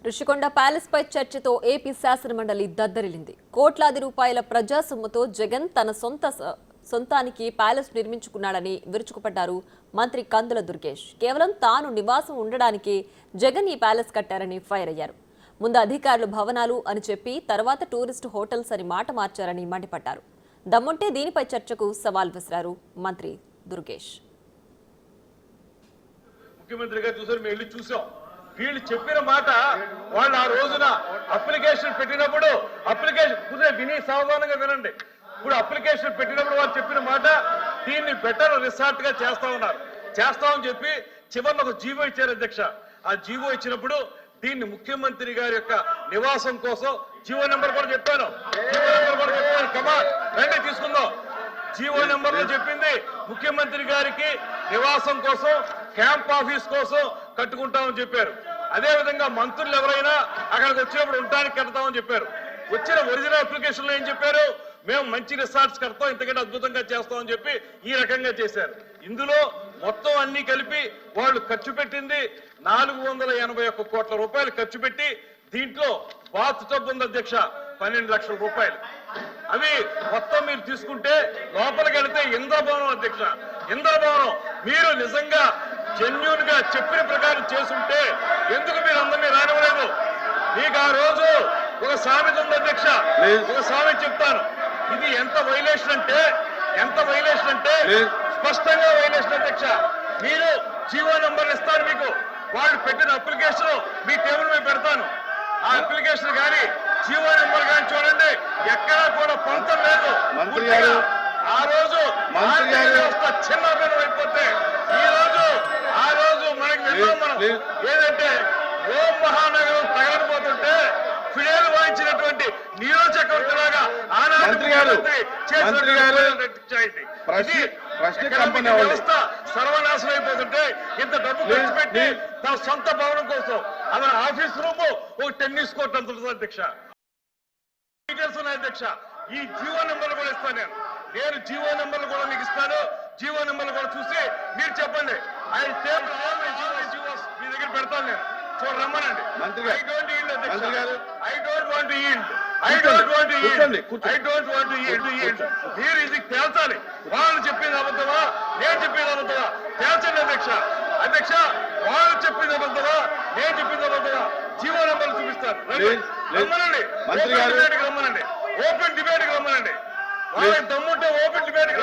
Rushikonda palace పై చర్చతో AP శాసనమండలి దద్దరిల్లింది. కోట్లాది రూపాయల ప్రజా సొమ్ముతో జగన్ తన సొంతానికి ప్యాలెస్ నిర్మించుకున్నాడని విరుచుకుపడ్డారు మంత్రి కందుల దుర్గేష్. కేవలం తాను నివాసం ఉండడానికి జగన్ ఈ ప్యాలెస్ కట్టారని ఫైర్ అయ్యారు. ముందు అధికారులు భవనాలు అని చెప్పి తర్వాత టూరిస్ట్ హోటల్స్ అని మాట మార్చారని మండిపడ్డారు. దమ్ముంటే దీనిపై చర్చకు సవాల్ విసిరారు మంత్రి దుర్గేష్. ముఖ్యమంత్రి గారు చూసారు, మేము వెళ్ళి చూసాం. వీళ్ళు చెప్పిన మాట వాళ్ళు ఆ రోజున అప్లికేషన్ పెట్టినప్పుడు విని సావధానంగా వినండి. ఇప్పుడు అప్లికేషన్ పెట్టినప్పుడు వాళ్ళు చెప్పిన మాట దీన్ని బెటర్ రిసార్ట్ గా చేస్తామని చెప్పి చివరిలో ఒక జీవో ఇచ్చారు అధ్యక్ష. ఆ జీవో ఇచ్చినప్పుడు దీన్ని ముఖ్యమంత్రి గారి యొక్క నివాసం కోసం జీవో నెంబర్ కూడా చెప్పాను. కమాన్ రండి తీసుకుందాం. జీవో నెంబర్ లో చెప్పింది ముఖ్యమంత్రి గారికి నివాసం కోసం క్యాంప్ ఆఫీస్ కోసం కట్టుకుంటామని చెప్పారు. అదే విధంగా మంత్రులు ఎవరైనా అక్కడికి వచ్చినప్పుడు ఉండడానికి కడతామని చెప్పారు. వచ్చిన ఒరిజినల్ అప్లికేషన్ లో ఏం చెప్పారు? మేము మంచి రిసార్ట్స్ కడతాం, ఇంతకంటే అద్భుతంగా చేస్తామని చెప్పి ఈ రకంగా చేశారు. ఇందులో మొత్తం అన్ని కలిపి వాళ్ళు ఖర్చు పెట్టింది 481 కోట్ల రూపాయలు ఖర్చు పెట్టి దీంట్లో బాత్ టబ్ ఉంది అధ్యక్ష 12 లక్షల రూపాయలు. అవి మొత్తం మీరు తీసుకుంటే లోపలికి వెళితే ఇంద్రభవనం అధ్యక్ష, ఇంద్రభవనం. మీరు నిజంగా జెన్యూన్ గా చెప్పిన ప్రకారం చేసుంటే ఎందుకు మీరు అందరినీ రానివ్వలేదు? మీకు ఆ రోజు ఒక సామెత ఉంది అధ్యక్ష, ఒక సామెత చెప్తాను. ఇది ఎంత వైలేషన్ అంటే స్పష్టంగా వైలేషన్ అధ్యక్ష. మీరు జీవో నంబర్ ఇస్తారు, మీకు వాళ్ళు పెట్టిన అప్లికేషన్ మీ టేబుల్ మీద పెడతాను. ఆ అప్లికేషన్ కానీ జీవో నెంబర్ కానీ చూడండి, ఎక్కడా కూడా పొంతం లేదు. ఆ రోజు చిన్నభిన్నం అయిపోతే ఆ రోజు మనకి ఏదంటే ఓం మహానగరం తగలకపోతుంటే ఫిడేలు వాయించినటువంటి నీరో చక్రవర్తి లాగా వ్యవస్థ సర్వనాశనం అయిపోతుంటే ఇంత డబ్బు ఖర్చు పెట్టి తన సొంత భవనం కోసం అలా ఆఫీస్ రూమ్ ఒక టెన్నిస్ కోర్ట్ అంత అధ్యక్ష. డీటెయిల్స్ ఉన్నాయి అధ్యక్ష. ఈ జీవో నెంబర్లు కూడా ఇస్తాను నేను జీవో నెంబర్లు కూడా మీకు ఇస్తాను. జీవో నెంబర్లు కూడా చూసి మీరు చెప్పండి. మీ దగ్గర పెడతాను నేను, చూడ రమ్మనండి. మీరు ఇది తేల్చాలి. వాళ్ళు చెప్పేది అబద్ధమా, నేను చెప్పేది అబద్ధమా తేల్చండి అధ్యక్ష. వాళ్ళు చెప్పింది అబద్ధమా, నేను చెప్పింది అబద్ధమా? జీవో నెంబర్లు చూపిస్తారు. రమ్మనండి, ఓపెన్ డిబేట్కి రమ్మనండి. వాళ్ళకి దమ్ముంటే ఓపెన్ డిబేట్కి